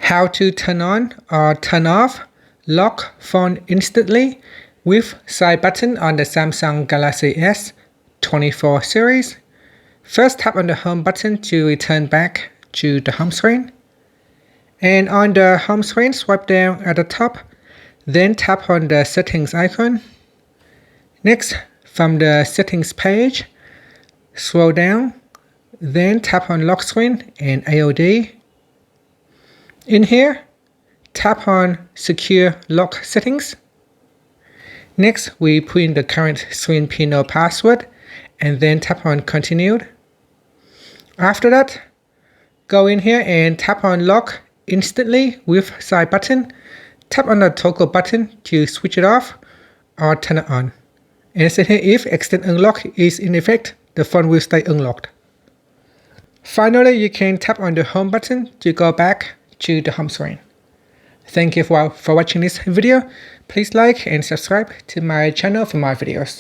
How to turn on or turn off lock phone instantly with side button on the Samsung Galaxy S24 series. First, tap on the home button to return back to the home screen. And on the home screen, swipe down at the top, then tap on the settings icon. Next, from the settings page, scroll down, then tap on lock screen and AOD. In here, tap on secure lock settings. Next, we put in the current screen pin or password and then tap on continued. After that, go in here and tap on lock instantly with side button. Tap on the toggle button to switch it off or turn it on. And set here if extend unlock is in effect, the phone will stay unlocked. Finally, you can tap on the home button to go back to the home screen. Thank you for watching this video. Please like and subscribe to my channel for more videos.